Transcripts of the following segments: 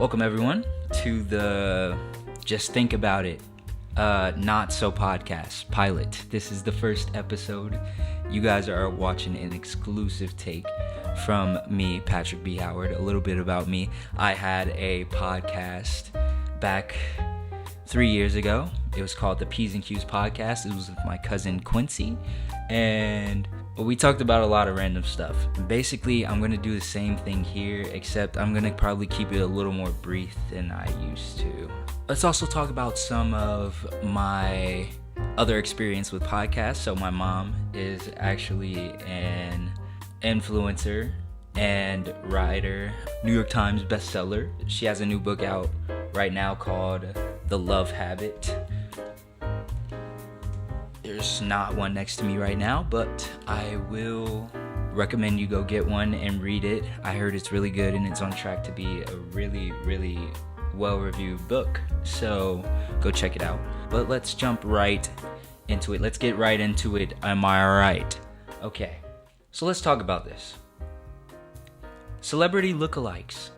Welcome everyone to the Just Think About It Not So podcast pilot. This is the first episode. You guys are watching an exclusive take from me, Patrick B. Howard. A little bit about me. I had a podcast back 3 years ago. It was called the P's and Q's podcast. It was with my cousin Quincy, and we talked about a lot of random stuff. Basically, I'm going to do the same thing here, except I'm going to probably keep it a little more brief than I used to. Let's also talk about some of my other experience with podcasts. So my mom is actually an influencer and writer, New York Times bestseller. She has a new book out right now called The Love Habit. There's not one next to me right now, but I will recommend you go get one and read it. I heard it's really good and it's on track to be a really, really well-reviewed book. So go check it out. But let's jump right into it. Let's get right into it. Am I right? Okay, so let's talk about this. Celebrity lookalikes.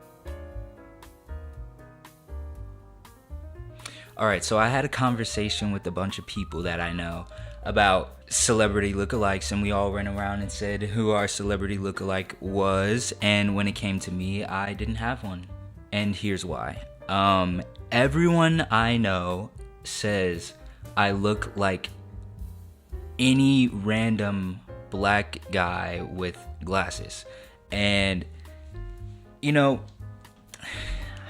Alright, so I had a conversation with a bunch of people that I know about celebrity lookalikes, and we all ran around and said who our celebrity lookalike was, and when it came to me, I didn't have one. And here's why. Everyone I know says I look like any random black guy with glasses. And, you know, I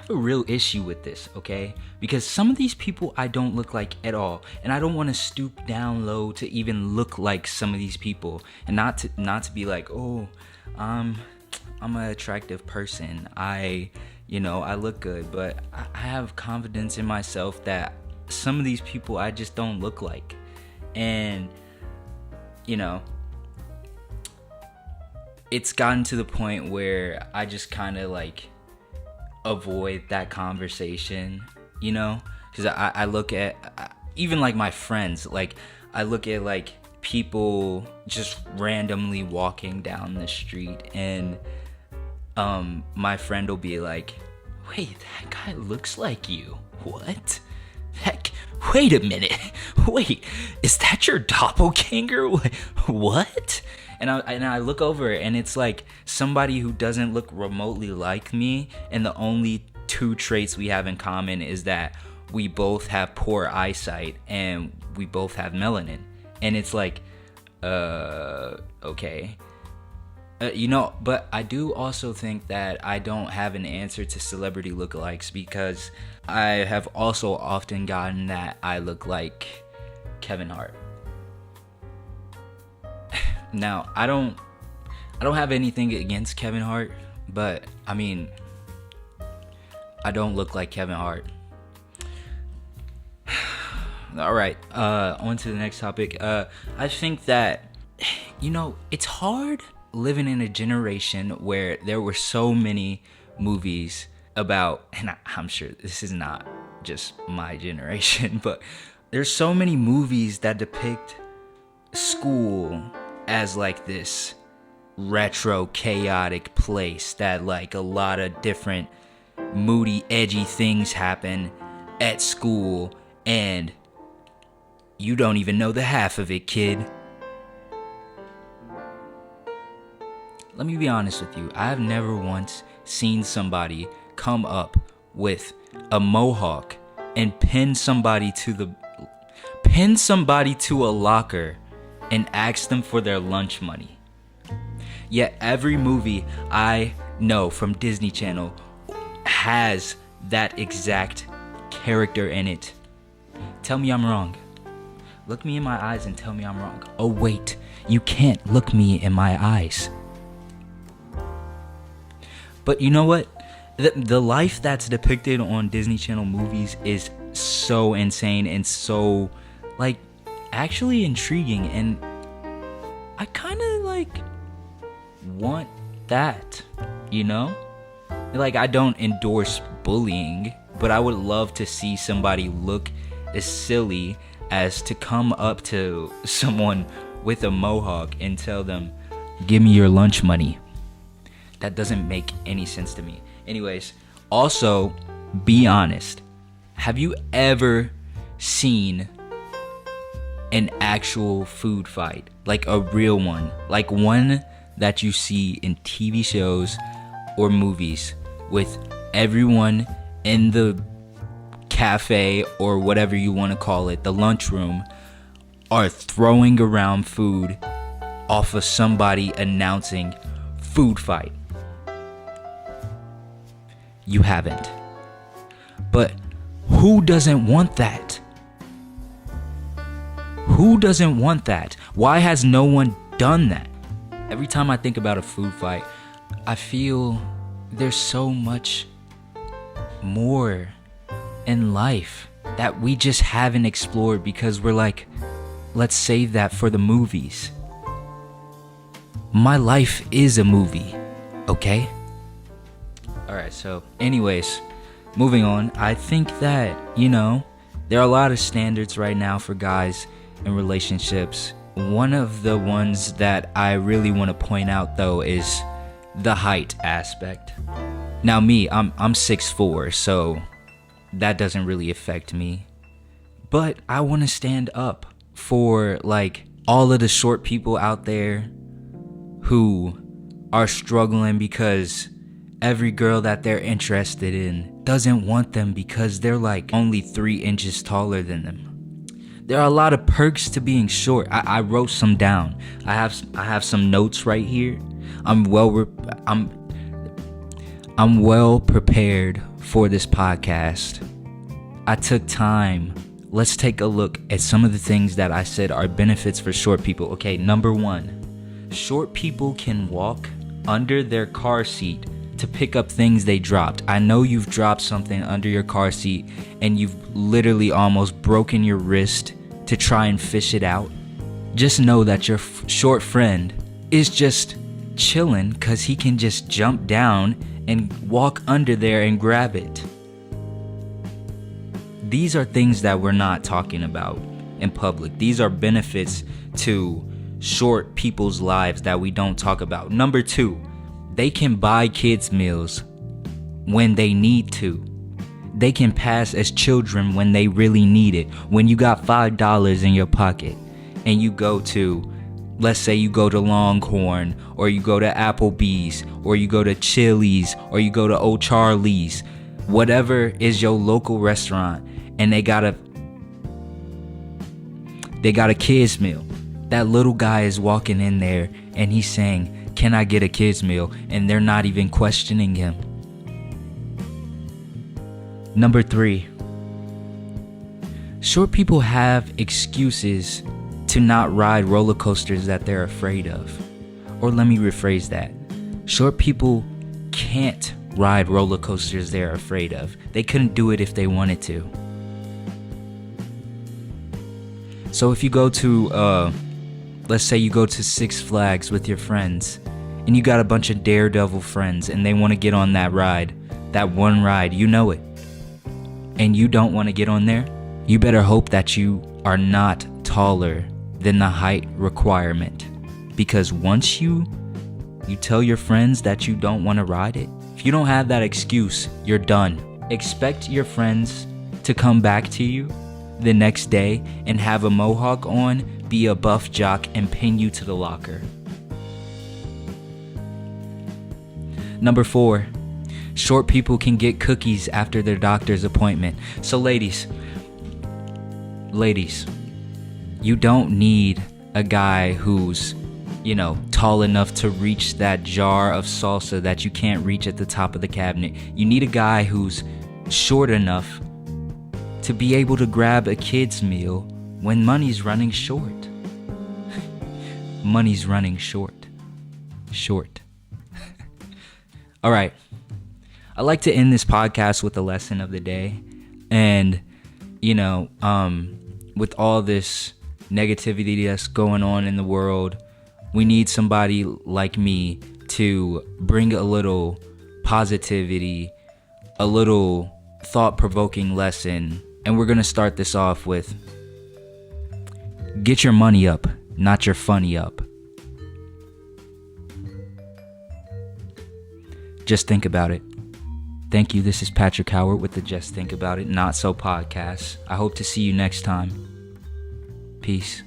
have a real issue with this, okay? Because some of these people I don't look like at all, and I don't want to stoop down low to even look like some of these people, and not to be like, oh, I'm an attractive person. I look good, but I have confidence in myself that some of these people I just don't look like, and it's gotten to the point where I just kind of like avoid that conversation. Because I look at, even like my friends, like I look at like people just randomly walking down the street, and my friend will be like, wait, that guy looks like you. What? Heck, wait a minute. Wait, is that your doppelganger? What? And I look over and it's like somebody who doesn't look remotely like me, and the only two traits we have in common is that we both have poor eyesight and we both have melanin. And it's like, okay. But I do also think that I don't have an answer to celebrity lookalikes, because I have also often gotten that I look like Kevin Hart. Now, I don't have anything against Kevin Hart, but I mean, I don't look like Kevin Hart. All right, on to the next topic. I think that, it's hard living in a generation where there were so many movies about, and I'm sure this is not just my generation, but there's so many movies that depict school as like this retro, chaotic place that like a lot of different moody, edgy things happen at school, and you don't even know the half of it, kid. Let me be honest with you. I have never once seen somebody come up with a mohawk and pin somebody to a locker and ask them for their lunch money. Yet every movie I know from Disney Channel has that exact character in it. Tell me I'm wrong. Look me in my eyes and tell me I'm wrong. Oh wait, you can't look me in my eyes. But you know what? The life that's depicted on Disney Channel movies is so insane and so, like, actually intriguing. And I kind of, like, want that, Like, I don't endorse bullying, but I would love to see somebody look as silly as to come up to someone with a mohawk and tell them, give me your lunch money. That doesn't make any sense to me. Anyways, Also, be honest. Have you ever seen an actual food fight? Like a real one? Like one that you see in TV shows or movies with everyone in the cafe or whatever you want to call it, the lunchroom, are throwing around food off of somebody announcing food fight. You haven't. But who doesn't want that? Who doesn't want that? Why has no one done that? Every time I think about a food fight, I feel there's so much more in life that we just haven't explored because we're like, let's save that for the movies. My life is a movie, okay? Alright, so anyways, moving on. I think that, there are a lot of standards right now for guys in relationships. One of the ones that I really want to point out though is the height aspect. Now me, I'm 6'4", so that doesn't really affect me. But I want to stand up for like all of the short people out there who are struggling because every girl that they're interested in doesn't want them because they're like only 3 inches taller than them. There are a lot of perks to being short. I wrote some down. I have some notes right here. I'm well prepared for this podcast. I took time. Let's take a look at some of the things that I said are benefits for short people. Okay, number 1. Short people can walk under their car seat to pick up things they dropped. I know you've dropped something under your car seat and you've literally almost broken your wrist to try and fish it out. Just know that your short friend is just chilling because he can just jump down and walk under there and grab it. These are things that we're not talking about in public. These are benefits to short people's lives that we don't talk about. Number 2, they can buy kids meals when they need to. They can pass as children when they really need it. When you got $5 in your pocket and you go to, let's say you go to Longhorn, or you go to Applebee's, or you go to Chili's, or you go to O'Charlie's, whatever is your local restaurant, and they got a kids meal. That little guy is walking in there and he's saying, "Can I get a kids meal?" And they're not even questioning him. Number 3, short people have excuses to not ride roller coasters that they're afraid of. Or let me rephrase that. Short people can't ride roller coasters they're afraid of. They couldn't do it if they wanted to. So if you go to, let's say you go to Six Flags with your friends, and you got a bunch of daredevil friends, and they want to get on that ride, that one ride, you know it, and you don't want to get on there, you better hope that you are not taller than the height requirement. Because once you tell your friends that you don't want to ride it, if you don't have that excuse, you're done. Expect your friends to come back to you the next day and have a mohawk on, be a buff jock, and pin you to the locker. Number 4, short people can get cookies after their doctor's appointment. So ladies, you don't need a guy who's, tall enough to reach that jar of salsa that you can't reach at the top of the cabinet. You need a guy who's short enough to be able to grab a kid's meal when money's running short. Money's running short. All right. I like to end this podcast with a lesson of the day. And, with all this negativity that's going on in the world, we need somebody like me to bring a little positivity, a little thought-provoking lesson. And we're going to start this off with, get your money up, not your funny up. Just think about it. Thank you. This is Patrick Howard with the Just Think About It Not So podcast. I hope to see you next time. Peace.